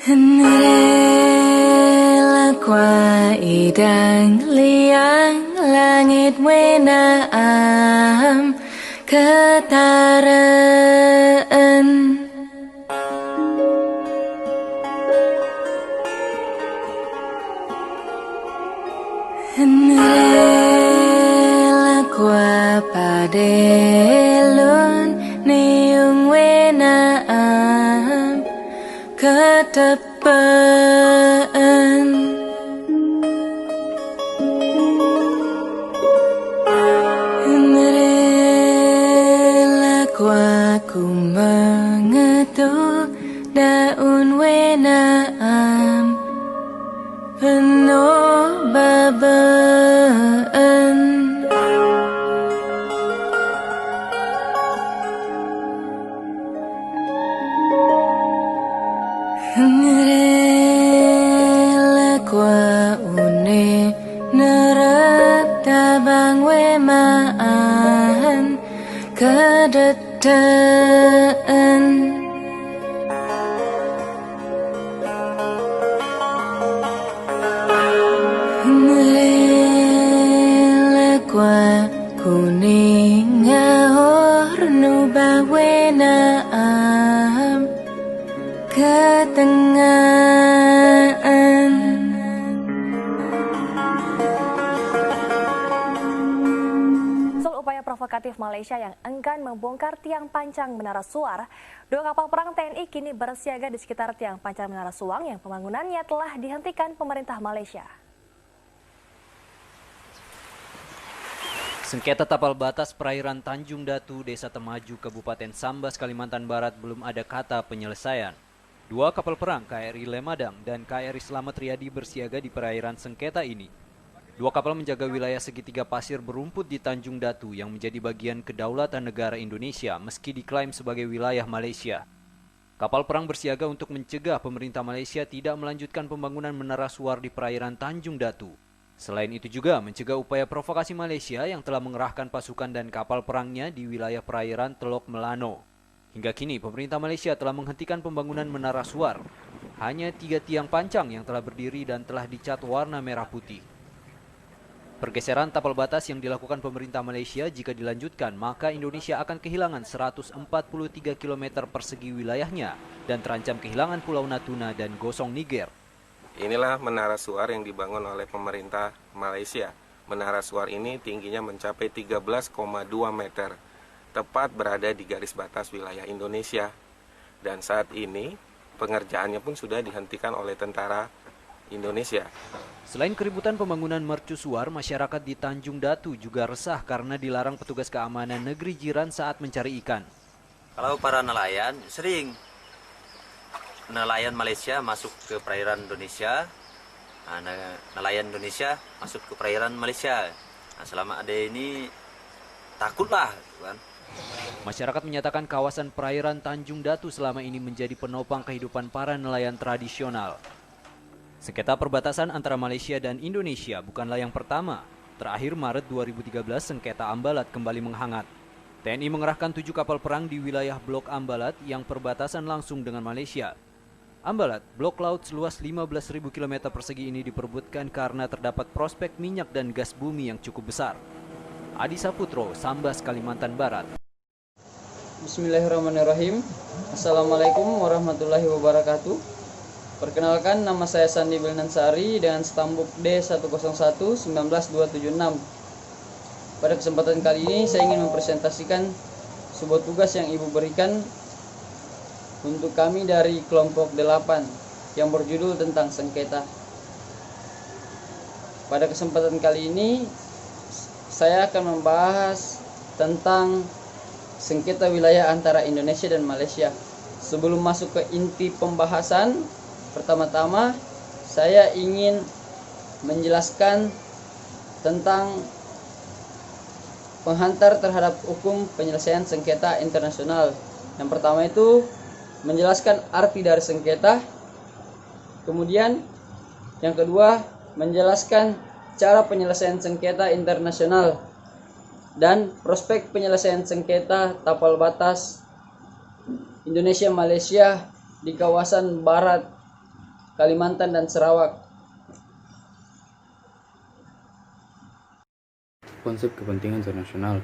Hendela kwa idang liang langit wenaam ketaraan. Hendela kwa padelun niung wenaam ketepaan. Hendela kwa ku mengetuk daun wenaam penuh babaan. Hendela kwa une neret tabang wemaan kedetaan. Hendela kwa kuning ngahor nubah wenaam ketengahan. Soal upaya provokatif Malaysia yang enggan membongkar tiang pancang Menara Suar, 2 kapal perang TNI kini bersiaga di sekitar tiang pancang Menara Suang yang pembangunannya telah dihentikan pemerintah Malaysia. Sengketa tapal batas perairan Tanjung Datu, Desa Temaju, Kabupaten Sambas, Kalimantan Barat belum ada kata penyelesaian. 2 kapal perang KRI Lemadang dan KRI Slamet Riyadi bersiaga di perairan sengketa ini. 2 kapal menjaga wilayah segitiga pasir berumput di Tanjung Datu yang menjadi bagian kedaulatan negara Indonesia meski diklaim sebagai wilayah Malaysia. Kapal perang bersiaga untuk mencegah pemerintah Malaysia tidak melanjutkan pembangunan Menara Suar di perairan Tanjung Datu. Selain itu juga mencegah upaya provokasi Malaysia yang telah mengerahkan pasukan dan kapal perangnya di wilayah perairan Teluk Melano. Hingga kini pemerintah Malaysia telah menghentikan pembangunan Menara Suar. Hanya 3 tiang pancang yang telah berdiri dan telah dicat warna merah putih. Pergeseran tapal batas yang dilakukan pemerintah Malaysia jika dilanjutkan maka Indonesia akan kehilangan 143 km persegi wilayahnya dan terancam kehilangan Pulau Natuna dan Gosong Niger. Inilah Menara Suar yang dibangun oleh pemerintah Malaysia. Menara Suar ini tingginya mencapai 13,2 meter, tepat berada di garis batas wilayah Indonesia. Dan saat ini pengerjaannya pun sudah dihentikan oleh tentara Indonesia. Selain keributan pembangunan mercusuar, masyarakat di Tanjung Datu juga resah karena dilarang petugas keamanan negeri jiran saat mencari ikan. Kalau para nelayan sering nelayan Malaysia masuk ke perairan Indonesia, nelayan Indonesia masuk ke perairan Malaysia. Nah, selama ada ini takutlah, kan? Masyarakat menyatakan kawasan perairan Tanjung Datu selama ini menjadi penopang kehidupan para nelayan tradisional. Sengketa perbatasan antara Malaysia dan Indonesia bukanlah yang pertama. Terakhir Maret 2013 sengketa Ambalat kembali menghangat. TNI mengerahkan 7 kapal perang di wilayah Blok Ambalat yang perbatasan langsung dengan Malaysia. Ambalat, blok laut seluas 15.000 km persegi ini diperebutkan karena terdapat prospek minyak dan gas bumi yang cukup besar. Adi Saputro, Sambas, Kalimantan Barat. Bismillahirrahmanirrahim. Assalamualaikum warahmatullahi wabarakatuh. Perkenalkan, nama saya Sandi Bilnansari dengan stambuk D1011-19276. Pada kesempatan kali ini saya ingin mempresentasikan sebuah tugas yang Ibu berikan untuk kami dari kelompok 8 yang berjudul tentang sengketa. Pada kesempatan kali ini saya akan membahas tentang sengketa wilayah antara Indonesia dan Malaysia. Sebelum masuk ke inti pembahasan, pertama-tama saya ingin menjelaskan tentang penghantar terhadap hukum penyelesaian sengketa internasional. Yang pertama itu menjelaskan arti dari sengketa. Kemudian yang kedua menjelaskan cara penyelesaian sengketa internasional dan prospek penyelesaian sengketa tapal batas Indonesia-Malaysia di kawasan Barat, Kalimantan, dan Sarawak. Konsep kepentingan internasional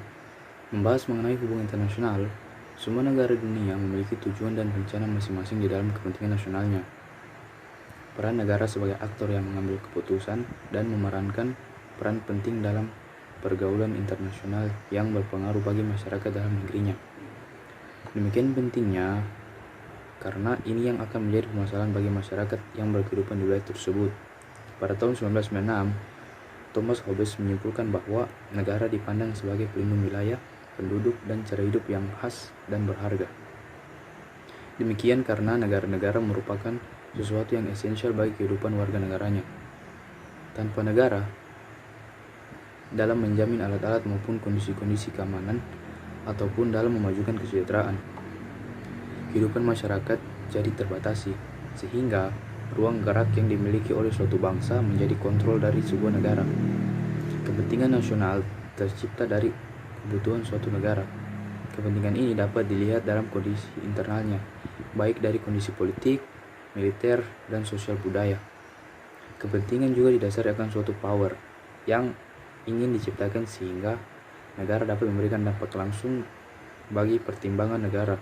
membahas mengenai hubungan internasional. Semua negara dunia memiliki tujuan dan rencana masing-masing di dalam kepentingan nasionalnya. Peran negara sebagai aktor yang mengambil keputusan dan memerankan peran penting dalam pergaulan internasional yang berpengaruh bagi masyarakat dalam negerinya. Demikian pentingnya karena ini yang akan menjadi permasalahan bagi masyarakat yang berkehidupan di wilayah tersebut. Pada tahun 1996, Thomas Hobbes menyimpulkan bahwa negara dipandang sebagai pelindung wilayah, penduduk, dan cara hidup yang khas dan berharga. Demikian karena negara-negara merupakan sesuatu yang esensial bagi kehidupan warga negaranya. Tanpa negara, dalam menjamin alat-alat maupun kondisi-kondisi keamanan, ataupun dalam memajukan kesejahteraan, kehidupan masyarakat jadi terbatasi, sehingga ruang gerak yang dimiliki oleh suatu bangsa menjadi kontrol dari sebuah negara. Kepentingan nasional tercipta dari kebutuhan suatu negara. Kepentingan ini dapat dilihat dalam kondisi internalnya, baik dari kondisi politik, militer, dan sosial budaya. Kepentingan juga didasari akan suatu power yang ingin diciptakan sehingga negara dapat memberikan dampak langsung bagi pertimbangan negara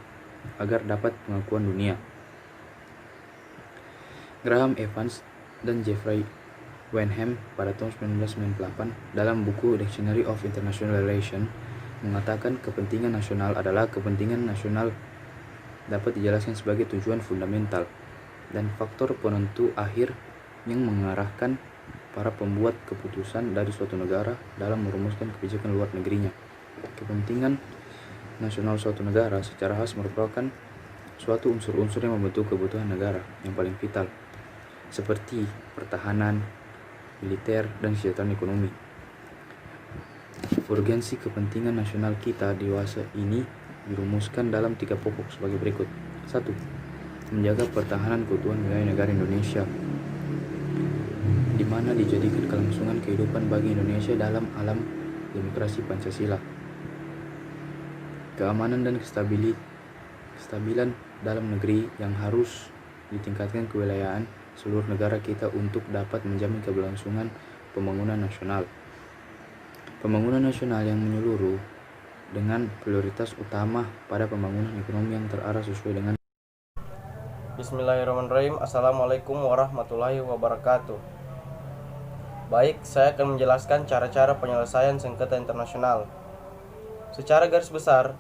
agar dapat pengakuan dunia. Graham Evans dan Jeffrey Wenham pada tahun 1998 dalam buku Dictionary of International Relations mengatakan kepentingan nasional adalah kepentingan nasional dapat dijelaskan sebagai tujuan fundamental dan faktor penentu akhir yang mengarahkan para pembuat keputusan dari suatu negara dalam merumuskan kebijakan luar negerinya. Kepentingan nasional suatu negara secara khas merupakan suatu unsur-unsur yang membentuk kebutuhan negara yang paling vital, seperti pertahanan, militer, dan kesejahteraan ekonomi. Urgensi kepentingan nasional kita dewasa ini dirumuskan dalam 3 pokok sebagai berikut. 1. Menjaga pertahanan keutuhan wilayah negara Indonesia, di mana dijadikan kelangsungan kehidupan bagi Indonesia dalam alam demokrasi Pancasila. Keamanan dan kestabilan dalam negeri yang harus ditingkatkan kewilayahan seluruh negara kita untuk dapat menjamin keberlangsungan pembangunan nasional. Pembangunan nasional yang menyeluruh dengan prioritas utama pada pembangunan ekonomi yang terarah sesuai dengan Bismillahirrahmanirrahim. Assalamualaikum warahmatullahi wabarakatuh. Baik, saya akan menjelaskan cara-cara penyelesaian sengketa internasional. Secara garis besar,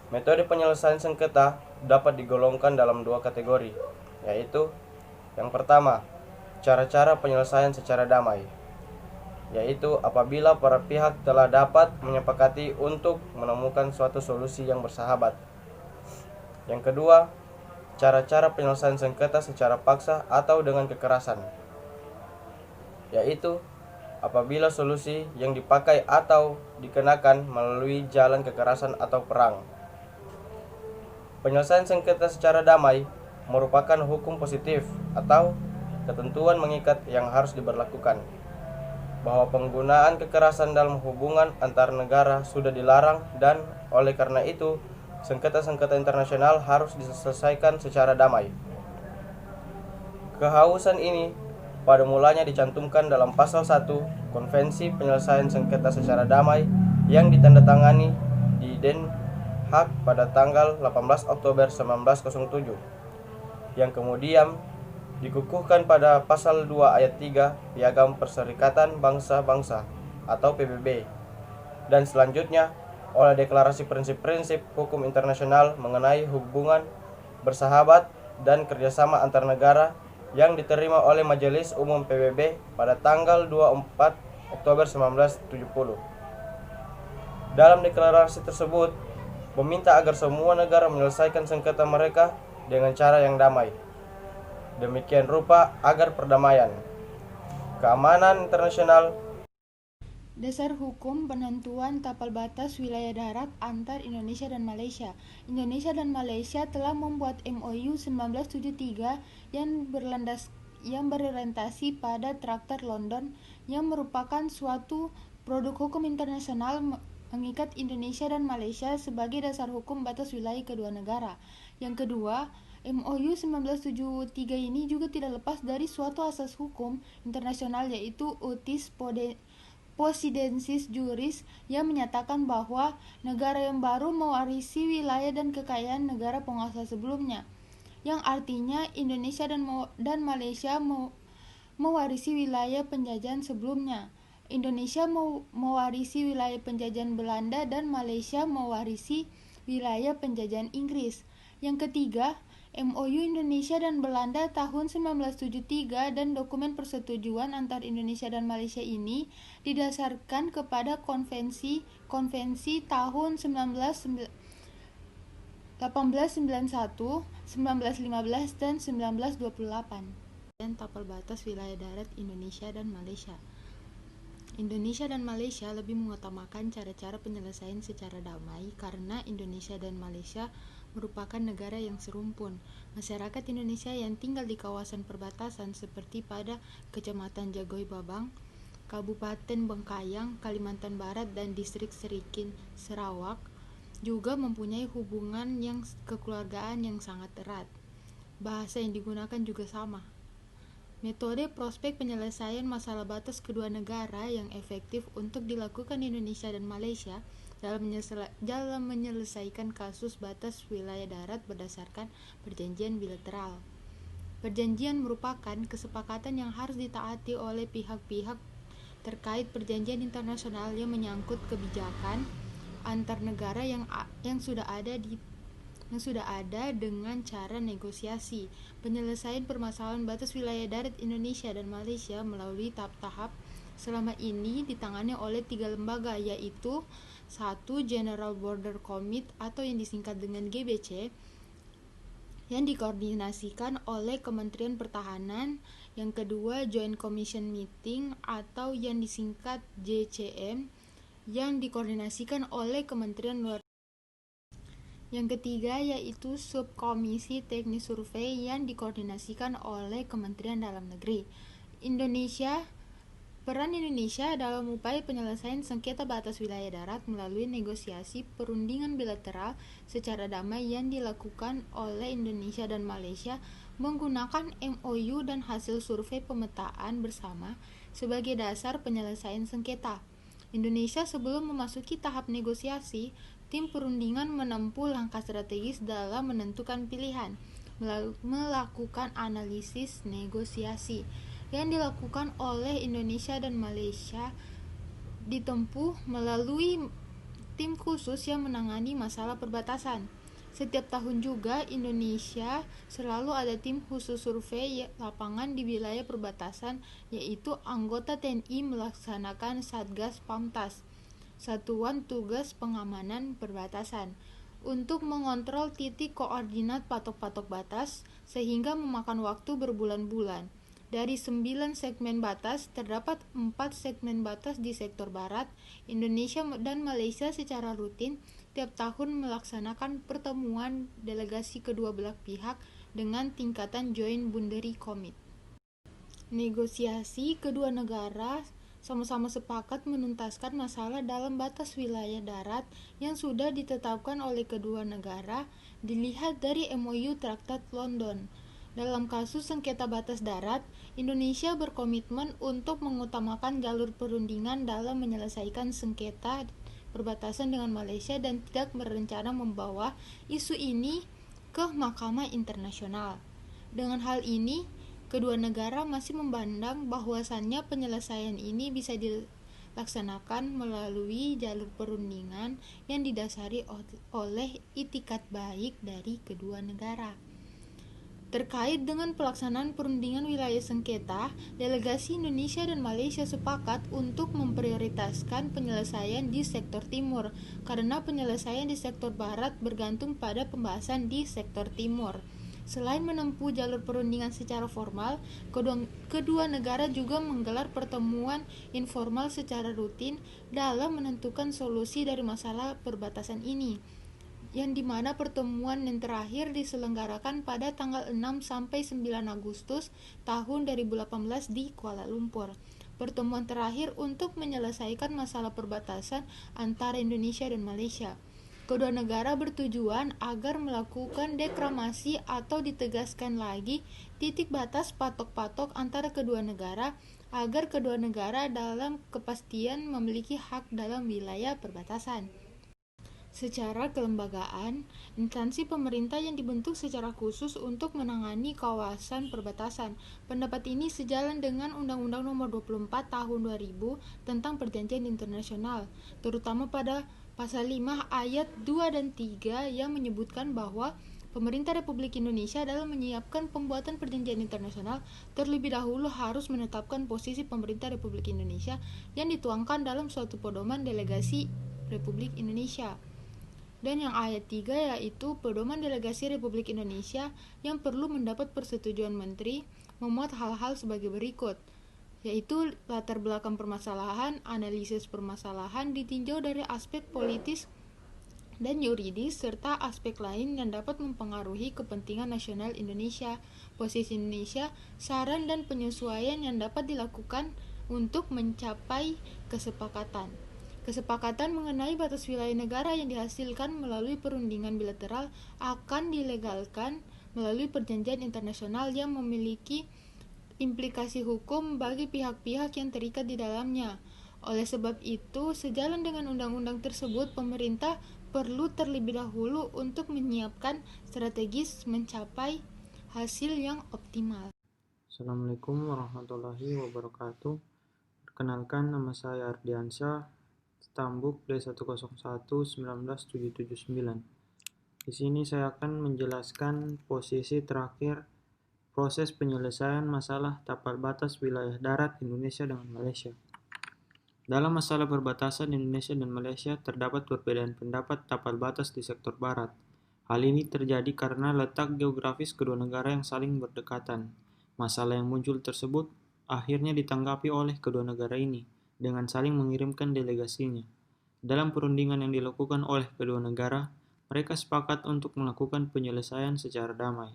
metode penyelesaian sengketa dapat digolongkan dalam 2 kategori, yaitu yang pertama, cara-cara penyelesaian secara damai, yaitu apabila para pihak telah dapat menyepakati untuk menemukan suatu solusi yang bersahabat. Yang kedua, cara-cara penyelesaian sengketa secara paksa atau dengan kekerasan, yaitu apabila solusi yang dipakai atau dikenakan melalui jalan kekerasan atau perang. Penyelesaian sengketa secara damai merupakan hukum positif atau ketentuan mengikat yang harus diberlakukan, bahwa penggunaan kekerasan dalam hubungan antar negara sudah dilarang dan oleh karena itu sengketa-sengketa internasional harus diselesaikan secara damai. Kehausan ini pada mulanya dicantumkan dalam pasal 1 Konvensi Penyelesaian Sengketa Secara Damai yang ditandatangani di Den Haag pada tanggal 18 Oktober 1907, yang kemudian dikukuhkan pada pasal 2 ayat 3 Piagam Perserikatan Bangsa-Bangsa atau PBB, dan selanjutnya oleh Deklarasi Prinsip-Prinsip Hukum Internasional mengenai hubungan bersahabat dan kerjasama antar negara yang diterima oleh Majelis Umum PBB pada tanggal 24 Oktober 1970. Dalam deklarasi tersebut meminta agar semua negara menyelesaikan sengketa mereka dengan cara yang damai. Demikian rupa agar perdamaian, keamanan internasional, Dasar hukum penentuan tapal batas wilayah darat antar Indonesia dan Malaysia. Indonesia dan Malaysia telah membuat MOU 1973 yang berorientasi pada Traktat London yang merupakan suatu produk hukum internasional mengikat Indonesia dan Malaysia sebagai dasar hukum batas wilayah kedua negara. Yang kedua, MOU 1973 ini juga tidak lepas dari suatu asas hukum internasional, yaitu Utis Possidensis Juris, yang menyatakan bahwa negara yang baru mewarisi wilayah dan kekayaan negara penguasa sebelumnya, yang artinya Indonesia dan Malaysia mewarisi wilayah penjajahan sebelumnya. Indonesia mewarisi wilayah penjajahan Belanda dan Malaysia mewarisi wilayah penjajahan Inggris. Yang ketiga, MOU Indonesia dan Belanda tahun 1973 dan dokumen persetujuan antar Indonesia dan Malaysia ini didasarkan kepada konvensi tahun 1891, 1915 dan 1928 dan tapal batas wilayah darat Indonesia dan Malaysia. Indonesia dan Malaysia lebih mengutamakan cara-cara penyelesaian secara damai karena Indonesia dan Malaysia merupakan negara yang serumpun. Masyarakat Indonesia yang tinggal di kawasan perbatasan seperti pada Kecamatan Jagoi Babang, Kabupaten Bengkayang, Kalimantan Barat, dan Distrik Serikin, Sarawak juga mempunyai hubungan yang kekeluargaan yang sangat erat. Bahasa yang digunakan juga sama. Metode prospek penyelesaian masalah batas kedua negara yang efektif untuk dilakukan Indonesia dan Malaysia dalam menyelesaikan kasus batas wilayah darat berdasarkan perjanjian bilateral. Perjanjian merupakan kesepakatan yang harus ditaati oleh pihak-pihak terkait perjanjian internasional yang menyangkut kebijakan antar negara yang sudah ada dengan cara negosiasi. Penyelesaian permasalahan batas wilayah darat Indonesia dan Malaysia melalui tahap-tahap selama ini ditangani oleh 3 lembaga, yaitu 1. General Border Committee atau yang disingkat dengan GBC, yang dikoordinasikan oleh Kementerian Pertahanan. Yang kedua, Joint Commission Meeting atau yang disingkat JCM, yang dikoordinasikan oleh Kementerian Luar. Yang ketiga yaitu Subkomisi Teknis Survei yang dikoordinasikan oleh Kementerian Dalam Negeri. Peran Indonesia dalam upaya penyelesaian sengketa batas wilayah darat melalui negosiasi perundingan bilateral secara damai yang dilakukan oleh Indonesia dan Malaysia menggunakan MOU dan hasil survei pemetaan bersama sebagai dasar penyelesaian sengketa. Indonesia sebelum memasuki tahap negosiasi, tim perundingan menempuh langkah strategis dalam menentukan pilihan, melakukan analisis negosiasi yang dilakukan oleh Indonesia dan Malaysia ditempuh melalui tim khusus yang menangani masalah perbatasan. Setiap tahun juga Indonesia selalu ada tim khusus survei lapangan di wilayah perbatasan, yaitu anggota TNI melaksanakan Satgas Pamtas, Satuan Tugas Pengamanan Perbatasan, untuk mengontrol titik koordinat patok-patok batas sehingga memakan waktu berbulan-bulan. Dari 9 segmen batas, terdapat 4 segmen batas di sektor barat. Indonesia dan Malaysia secara rutin tiap tahun melaksanakan pertemuan delegasi kedua belah pihak dengan tingkatan Joint Boundary Committee. Negosiasi kedua negara sama-sama sepakat menuntaskan masalah dalam batas wilayah darat yang sudah ditetapkan oleh kedua negara dilihat dari MOU Traktat London. Dalam kasus sengketa batas darat, Indonesia berkomitmen untuk mengutamakan jalur perundingan dalam menyelesaikan sengketa perbatasan dengan Malaysia dan tidak berencana membawa isu ini ke mahkamah internasional. Dengan hal ini, kedua negara masih memandang bahwasannya penyelesaian ini bisa dilaksanakan melalui jalur perundingan yang didasari oleh itikat baik dari kedua negara. Terkait dengan pelaksanaan perundingan wilayah sengketa, delegasi Indonesia dan Malaysia sepakat untuk memprioritaskan penyelesaian di sektor timur, karena penyelesaian di sektor barat bergantung pada pembahasan di sektor timur. Selain menempuh jalur perundingan secara formal, kedua negara juga menggelar pertemuan informal secara rutin dalam menentukan solusi dari masalah perbatasan ini, yang dimana pertemuan yang terakhir diselenggarakan pada tanggal 6 sampai 9 Agustus tahun 2018 di Kuala Lumpur. pertemuan terakhir untuk menyelesaikan masalah perbatasan antara Indonesia dan Malaysia. Kedua negara bertujuan agar melakukan deklarasi atau ditegaskan lagi titik batas patok-patok antara kedua negara agar kedua negara dalam kepastian memiliki hak dalam wilayah perbatasan. Secara kelembagaan, instansi pemerintah yang dibentuk secara khusus untuk menangani kawasan perbatasan. Pendapat ini sejalan dengan Undang-Undang Nomor 24 Tahun 2000 tentang Perjanjian Internasional, terutama pada Pasal 5 Ayat 2 dan 3 yang menyebutkan bahwa Pemerintah Republik Indonesia dalam menyiapkan pembuatan perjanjian internasional terlebih dahulu harus menetapkan posisi Pemerintah Republik Indonesia yang dituangkan dalam suatu pedoman delegasi Republik Indonesia. Dan yang ayat 3 yaitu pedoman delegasi Republik Indonesia yang perlu mendapat persetujuan Menteri memuat hal-hal sebagai berikut, yaitu latar belakang permasalahan, analisis permasalahan ditinjau dari aspek politis dan yuridis, serta aspek lain yang dapat mempengaruhi kepentingan nasional Indonesia, posisi Indonesia, saran dan penyesuaian yang dapat dilakukan untuk mencapai kesepakatan. Kesepakatan mengenai batas wilayah negara yang dihasilkan melalui perundingan bilateral akan dilegalkan melalui perjanjian internasional yang memiliki implikasi hukum bagi pihak-pihak yang terikat di dalamnya. Oleh sebab itu, sejalan dengan undang-undang tersebut, pemerintah perlu terlebih dahulu untuk menyiapkan strategis mencapai hasil yang optimal. Assalamualaikum warahmatullahi wabarakatuh. Perkenalkan, nama saya Ardiansyah, Tambuk D101 19779. Di sini saya akan menjelaskan posisi terakhir proses penyelesaian masalah tapal batas wilayah darat Indonesia dengan Malaysia. Dalam masalah perbatasan Indonesia dan Malaysia, terdapat perbedaan pendapat tapal batas di sektor barat. Hal ini terjadi karena letak geografis kedua negara yang saling berdekatan. Masalah yang muncul tersebut akhirnya ditanggapi oleh kedua negara ini dengan saling mengirimkan delegasinya. Dalam perundingan yang dilakukan oleh kedua negara, mereka sepakat untuk melakukan penyelesaian secara damai.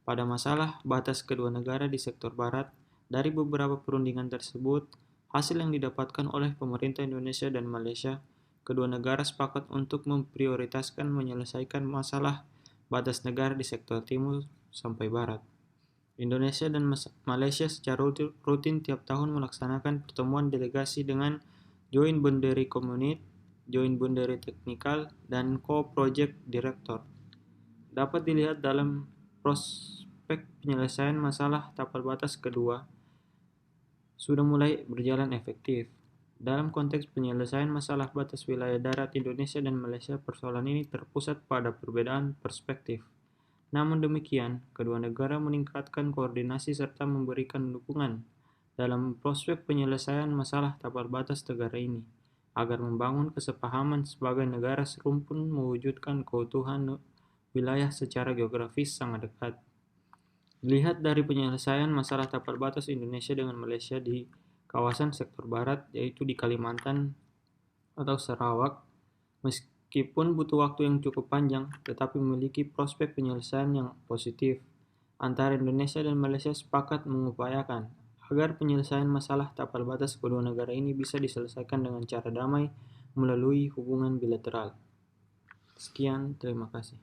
Pada masalah batas kedua negara di sektor barat, dari beberapa perundingan tersebut, hasil yang didapatkan oleh pemerintah Indonesia dan Malaysia, kedua negara sepakat untuk memprioritaskan menyelesaikan masalah batas negara di sektor timur sampai barat. Indonesia dan Malaysia secara rutin tiap tahun melaksanakan pertemuan delegasi dengan Joint Boundary Community, Joint Boundary Technical, dan Co-Project Director. Dapat dilihat dalam prospek penyelesaian masalah tapal batas kedua sudah mulai berjalan efektif. Dalam konteks penyelesaian masalah batas wilayah darat Indonesia dan Malaysia, persoalan ini terpusat pada perbedaan perspektif. Namun demikian, kedua negara meningkatkan koordinasi serta memberikan dukungan dalam prospek penyelesaian masalah tapal batas negara ini, agar membangun kesepahaman sebagai negara serumpun mewujudkan keutuhan wilayah secara geografis sangat dekat. Dilihat dari penyelesaian masalah tapal batas Indonesia dengan Malaysia di kawasan sektor barat, yaitu di Kalimantan atau Sarawak, meskipun butuh waktu yang cukup panjang, tetapi memiliki prospek penyelesaian yang positif. Antara Indonesia dan Malaysia sepakat mengupayakan agar penyelesaian masalah tapal batas kedua negara ini bisa diselesaikan dengan cara damai melalui hubungan bilateral. Sekian, terima kasih.